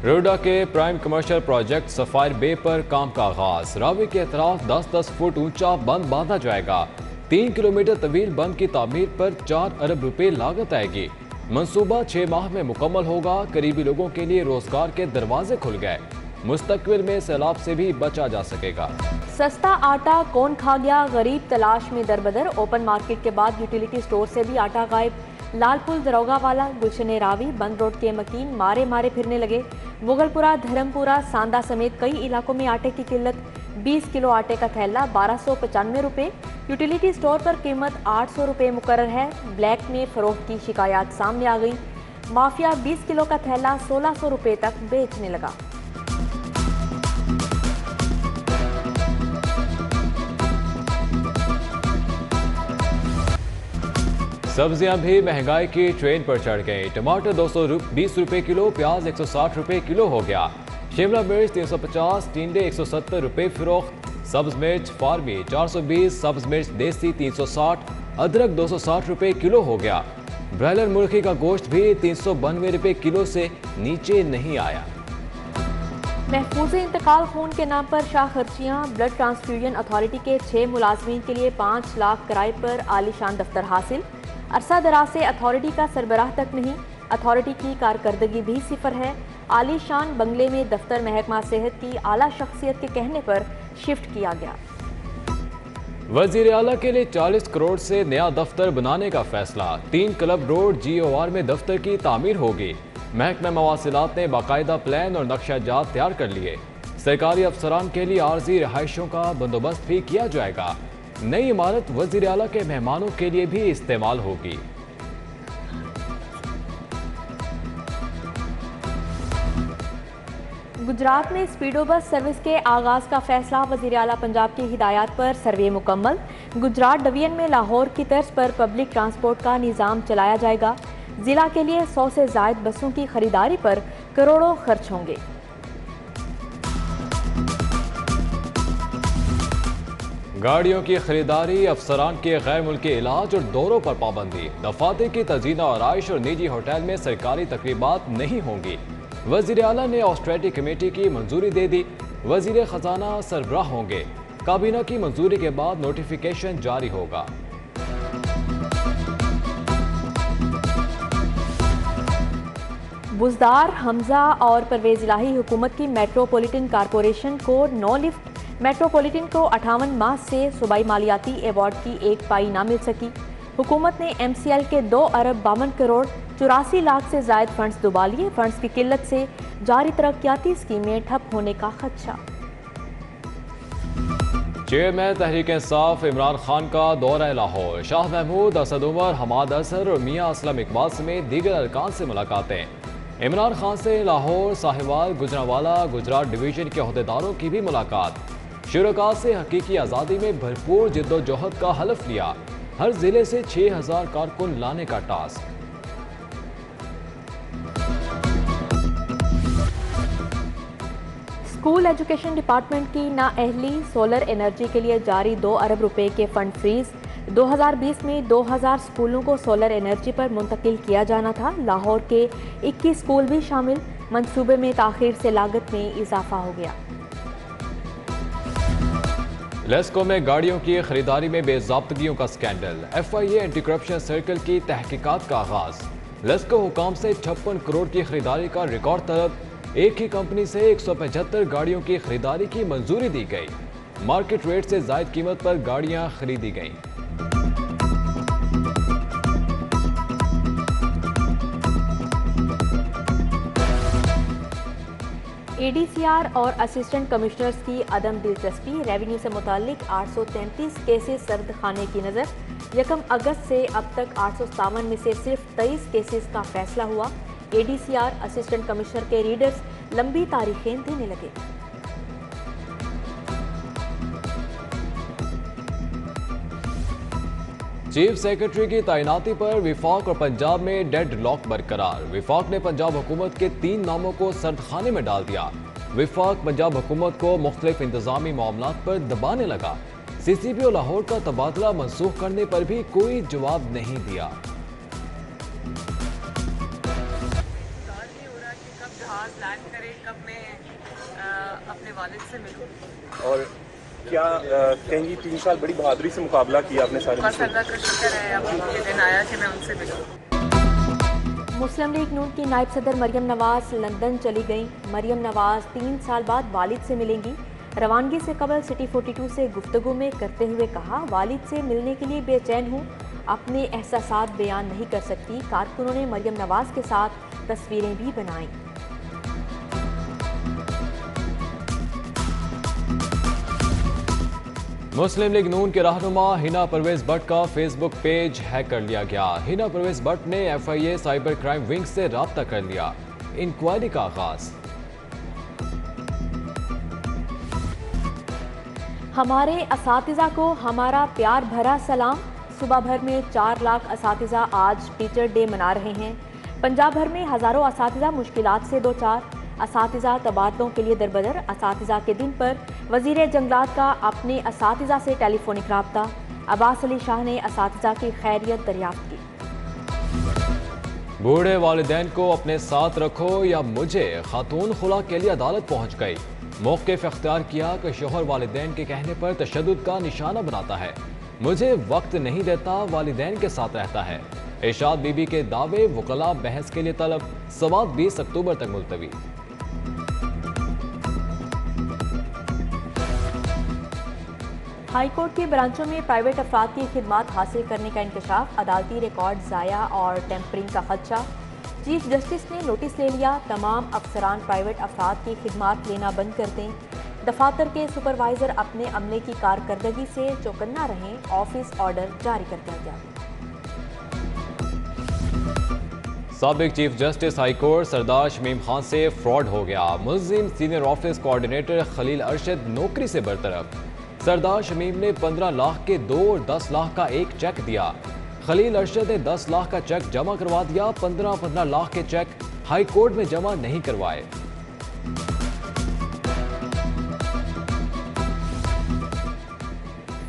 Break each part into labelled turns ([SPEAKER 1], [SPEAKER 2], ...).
[SPEAKER 1] روڈا کے prime commercial project sapphire بے پر کام کا آغاز۔ راوی کے اطراف 10-10 فٹ اونچا بند باندھا جائے گا۔ 3 کلومیٹر طویل بند کی تعمیر پر 4 ارب روپے لاگت آئے گی۔ منصوبہ 6 ماہ میں مکمل ہوگا۔ قریبی لوگوں کے لیے روزگار کے دروازے کھل گئے۔ مستقبل میں سیلاب سے بھی بچا جا سکے گا۔
[SPEAKER 2] سستا آٹا کون کھا گیا، غریب تلاش میں دربدر۔ اوپن مارکیٹ کے بعد یوٹیلیٹی سٹور سے بھی آٹا غائب۔ لال پل دروگا والا، گلشن راوی، بند روڈ کے مکین مارے پھرنے لگے۔ مغل پورہ، دھرم پورہ، ساندہ سمیت کئی علاقوں میں آٹے کی قلت۔ 20 کلو آٹے کا تھیلا 1295 روپے۔ یوٹیلیٹی سٹور پر قیمت 800 روپے مقرر ہے۔ بلیک میں فروخت کی شکایات سامنے آ گئی۔ مافیا 20 کلو کا تھیلا 1600 روپے تک بیچنے لگا۔
[SPEAKER 1] سبزیاں بھی مہنگائی کی ٹرین پر چڑھ گئیں۔ ٹماٹر 220 روپے کلو، پیاز 160 روپے کلو ہو گیا۔ شملہ مرچ 350، ٹینڈے 170 روپے فروخت۔ سبز مرچ فارمی 420، سبز مرچ دیسی 360، ادرک 260 روپے کلو ہو گیا۔ برائلر مرغی کا گوشت بھی 392 روپے کلو سے نیچے نہیں آیا۔
[SPEAKER 2] محفوظ انتقال خون کے نام پر شاہ خرچیاں۔ بلڈ ٹرانسفیوژن اتھارٹی کے 6 ملازمین کے لیے 5 لاکھ کرائے پر عالی شان دفتر حاصل۔ عرصہ دراز سے اتھارٹی کا سربراہ تک نہیں، اتھارٹی کی کارکردگی بھی صفر ہے۔ عالی شان بنگلے میں دفتر محکمہ صحت کی اعلیٰ شخصیت کے کہنے پر شفٹ کیا گیا۔
[SPEAKER 1] وزیر اعلیٰ کے لیے 40 کروڑ سے نیا دفتر بنانے کا فیصلہ۔ 3 کلب روڈ GOR میں دفتر کی تعمیر ہوگی۔ محکمہ مواصلات نے باقاعدہ پلان اور نقشہ جات تیار کر لیے۔ سرکاری افسران کے لیے عارضی رہائشوں کا بندوبست بھی کیا جائے گا۔ نئی عمارت وزیر اعلیٰ کے مہمانوں کے لیے بھی استعمال ہوگی۔
[SPEAKER 2] گجرات میں اسپیڈو بس سروس کے آغاز کا فیصلہ۔ وزیر اعلیٰ پنجاب کی ہدایات پر سروے مکمل۔ گجرات ڈویژن میں لاہور کی طرز پر پبلک ٹرانسپورٹ کا نظام چلایا جائے گا۔ ضلع کے لیے 100 سے زائد بسوں کی خریداری پر کروڑوں خرچ ہوں گے۔
[SPEAKER 1] گاڑیوں کی خریداری، افسران کے غیر ملکی علاج اور دوروں پر پابندی۔ دفاتر کی تزئین و آرائش اور نجی ہوٹل میں سرکاری تقریبات نہیں ہوں گی۔ وزیر اعلیٰ نے آسٹریٹی کمیٹی کی منظوری دے دی۔ وزیر خزانہ سربراہ ہوں گے۔ کابینہ کی منظوری کے بعد نوٹیفیکیشن جاری ہوگا۔
[SPEAKER 2] بزدار، حمزہ اور پرویز الہی حکومت کی میٹروپولیٹن کارپوریشن کو 9 لفٹ۔ میٹروپولیٹن کو 58 ماہ سے صوبائی مالیاتی ایوارڈ کی 1 پائی نہ مل سکی۔ حکومت نے MCL کے 2 ارب 52 کروڑ 84 لاکھ سے زائد فنڈز دبا لیے۔ فنڈز کی قلت سے جاری ترقیاتی اسکیمیں ٹھپ ہونے کا خدشہ۔
[SPEAKER 1] چیئرمین تحریک انصاف عمران خان کا دورہ لاہور۔ شاہ محمود، اسد عمر، حماد اظہر اور میاں اسلم اقبال سمیت دیگر ارکان سے ملاقاتیں۔ عمران خان سے لاہور، ساہیوال، گجرانوالہ، گجرات ڈویژن کے عہدیداروں کی بھی ملاقات۔ شرکاء سے حقیقی آزادی میں بھرپور جد و جہد کا حلف لیا۔ ہر ضلع سے 6000 کارکن لانے کا ٹاسک۔
[SPEAKER 2] اسکول ایجوکیشن ڈپارٹمنٹ کی نااہلی، سولر انرجی کے لیے جاری 2 ارب روپے کے فنڈ فریز۔ 2020 میں 2000 اسکولوں کو سولر انرجی پر منتقل کیا جانا تھا۔ لاہور کے 21 اسکول بھی شامل۔ منصوبے میں تاخیر سے لاگت میں اضافہ ہو گیا۔
[SPEAKER 1] لیسکو میں گاڑیوں کی خریداری میں بے ضابطگیوں کا scandal. FIA anti corruption circle کی تحقیقات کا آغاز۔ لیسکو حکام سے 56 کروڑ کی خریداری کا ریکارڈ طلب۔ ایک ہی کمپنی سے 175 گاڑیوں کی خریداری کی منظوری دی گئی۔ مارکیٹ ریٹ سے زائد قیمت پر گاڑیاں خریدی گئیں۔
[SPEAKER 2] ADCR اور اسسٹنٹ کمشنرز کی عدم دلچسپی۔ ریونیو سے متعلق 833 کیسز سرد خانے کی نظر۔ 1 اگست سے اب تک 857 میں سے صرف 23 کیسز کا فیصلہ ہوا۔ ADCR اسسٹنٹ کمشنر کے ریڈرز لمبی تاریخیں دینے لگے۔
[SPEAKER 1] چیف سیکرٹری کی تعیناتی پر وفاق اور پنجاب میں ڈیڈ لاک برقرار۔ وفاق نے پنجاب حکومت کے 3 ناموں کو سرد خانے میں ڈال دیا۔ وفاق پنجاب حکومت کو مختلف انتظامی معاملات پر دبانے لگا۔ CCP اور لاہور کا تبادلہ منسوخ کرنے پر بھی کوئی جواب نہیں دیا۔
[SPEAKER 3] پرواز لینڈ کرے کب میں اپنے والد سے ملوں.
[SPEAKER 4] اور کیا کہیں گی 3 سال بڑی بہادری سے مقابلہ کیا آپ نے سارے؟
[SPEAKER 3] بس اللہ کا شکر ہے اب یہ دن آیا کہ میں ان سے ملوں.
[SPEAKER 2] مسلم لیگ نون کی نائب صدر مریم نواز لندن چلی گئیں. مریم نواز 3 سال بعد والد سے ملیں گی. روانگی سے قبل سٹی 42 سے گفتگو میں کرتے ہوئے کہا، والد سے ملنے کے لیے بے چین ہوں، اپنے احساسات بیان نہیں کر سکتی. کارکنوں نے مریم نواز کے ساتھ تصویریں بھی بنائیں.
[SPEAKER 1] مسلم لیگ نون کے رہنما ہینا پرویز بٹ کا فیس بک پیج ہیک کر لیا گیا. ہینا پرویز بٹ نے F I A cyber crime wing سے رابطہ کر لیا. انکوائری کا آغاز.
[SPEAKER 2] ہمارے اساتذہ کو ہمارا پیار بھرا سلام. صبح بھر میں 4 لاکھ اساتذہ آج ٹیچر ڈے منا رہے ہیں. پنجاب بھر میں ہزاروں اساتذہ مشکلات سے دوچار. اساتذہ تبادلوں کے لیے دربدر. اساتذہ کے دن پر وزیر جنگلات کا اپنے اساتذہ سے ٹیلی فونک رابطہ. عباس علی شاہ نے اساتذہ کی خیریت دریافت کی.
[SPEAKER 1] بوڑھے والدین کو اپنے ساتھ رکھو یا مجھے، خاتون خلا کے لیے عدالت پہنچ گئی. موقف اختیار کیا کہ شوہر والدین کے کہنے پر تشدد کا نشانہ بناتا ہے. مجھے وقت نہیں دیتا، والدین کے ساتھ رہتا ہے. ارشاد بی بی کے دعوے وکلاء بحث کے لیے طلب. سماعت 20 اکتوبر تک ملتوی.
[SPEAKER 2] ہائی کورٹ کی برانچوں میں پرائیویٹ افراد کی خدمات حاصل کرنے کا انکشاف. عدالتی ریکارڈ ضائع اور ٹیمپرنگ کا خدشہ. چیف جسٹس نے نوٹس لے لیا، تمام افسران پرائیویٹ افراد کی خدمات لینا بند کر دیں. دفاتر کے سپروائزر اپنے عملے کی کارکردگی سے چوکنا رہیں. آفس آرڈر جاری کر دیا گیا.
[SPEAKER 1] سابق چیف جسٹس ہائی کورٹ سردار شمیم خان سے فراڈ ہو گیا. ملزم سینئر آفس کوآرڈینیٹر خلیل ارشد نوکری سے برطرف. سردار شمیم نے 15 لاکھ کے 2 اور 10 لاکھ کا ایک چیک دیا. خلیل ارشد نے 10 لاکھ کا چیک جمع کروا دیا. 15 لاکھ کے چیک ہائی کورٹ میں جمع نہیں کروائے.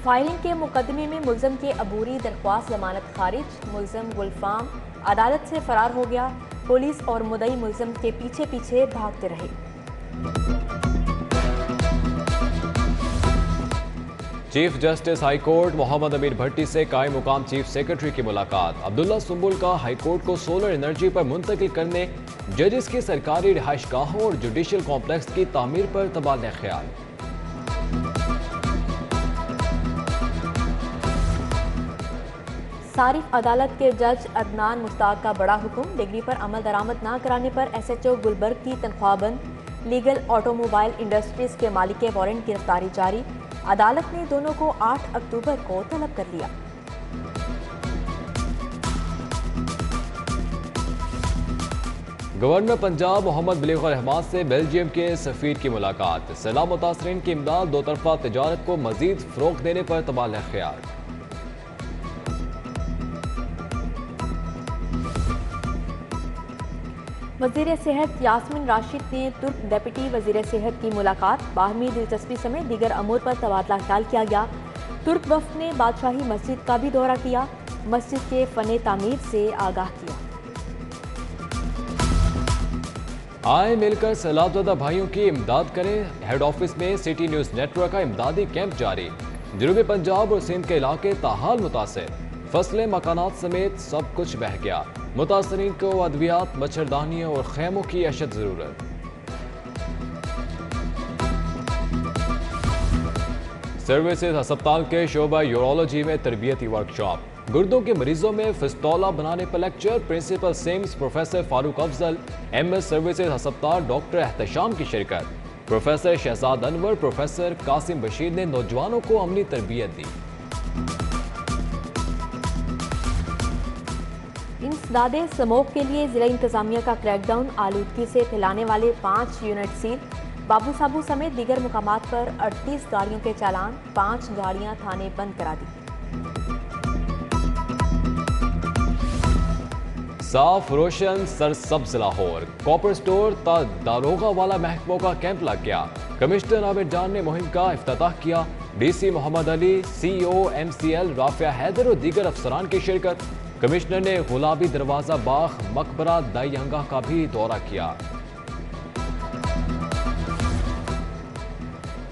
[SPEAKER 2] فائلنگ کے مقدمے میں ملزم کے عبوری درخواست ضمانت خارج. ملزم گلفام عدالت سے فرار ہو گیا. پولیس اور مدعی ملزم کے پیچھے پیچھے بھاگتے رہے.
[SPEAKER 1] چیف جسٹس ہائی کورٹ محمد امیر بھٹی سے قائم مقام چیف سیکرٹری کی ملاقات. عبداللہ سنبل کا ہائی کورٹ کو سولر انرجی پر منتقل کرنے، ججز کی سرکاری رہائش گاہوں اور جوڈیشل کمپلیکس کی تعمیر پر تبادلہ خیال.
[SPEAKER 2] صارف عدالت کے جج عدنان مشتاق کا بڑا حکم. ڈگری پر عمل درآمد نہ کرانے پر ایس ایچ او گلبرگ کی تنخواہ بند. لیگل آٹو موبائل انڈسٹریز کے مالک کے وارنٹ گرفتاری جاری. عدالت نے دونوں کو 8 اکتوبر کو طلب کر لیا.
[SPEAKER 1] گورنر پنجاب محمد بلیغ الرحمان سے بیلجیم کے سفیر کی ملاقات. سیلاب متاثرین کی امداد، دو طرفہ تجارت کو مزید فروغ دینے پر تبادلہ خیال.
[SPEAKER 2] وزیر صحت یاسمین راشد نے ترک ڈپٹی وزیر صحت کی ملاقات. باہمی دلچسپی سمیت دیگر امور پر تبادلہ خیال کیا گیا. ترک وفد نے بادشاہی مسجد کا بھی دورہ کیا. مسجد کے فن تعمیر سے آگاہ کیا.
[SPEAKER 1] آئیں مل کر سیلاب زدہ بھائیوں کی امداد کریں. ہیڈ آفس میں سٹی نیوز نیٹ ورک کا امدادی کیمپ جاری. جنوبی پنجاب اور سندھ کے علاقے تاحال متاثر. فصلیں، مکانات سمیت سب کچھ بہہ گیا. متاثرین کو ادویات، مچھردانیوں اور خیموں کی اشد ضرورت. سروسز ہسپتال کے شعبہ یورولوجی میں تربیتی ورکشاپ. گردوں کے مریضوں میں فسٹولا بنانے پر لیکچر. پرنسپل سیمز پروفیسر فاروق افضل، ایم ایس سروسز ہسپتال ڈاکٹر احتشام کی شرکت. پروفیسر شہزاد انور، پروفیسر قاسم بشیر نے نوجوانوں کو عملی تربیت دی.
[SPEAKER 2] انسداد سموگ کے لیے ضلع انتظامیہ کا کریک ڈاؤن. آلودگی سے پھیلانے والے 5 یونٹ سیل. بابو صابو سمیت دیگر مقامات پر 38 گاڑیوں کے چالان. 5 گاڑیاں تھانے بند کرا دی.
[SPEAKER 1] صاف روشن سرسبز لاہور. کاپر سٹور تا داروغہ والا محکموں کا کیمپ لگ گیا. کمشنر عامر جان نے مہم کا افتتاح کیا. D C Mohammad Ali, C O M C L Rafia Haider اور دیگر افسران کی شرکت. کمشنر نے گلابی دروازہ باغ، مقبرہ دائی ہنگا کا بھی دورہ کیا.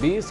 [SPEAKER 1] 20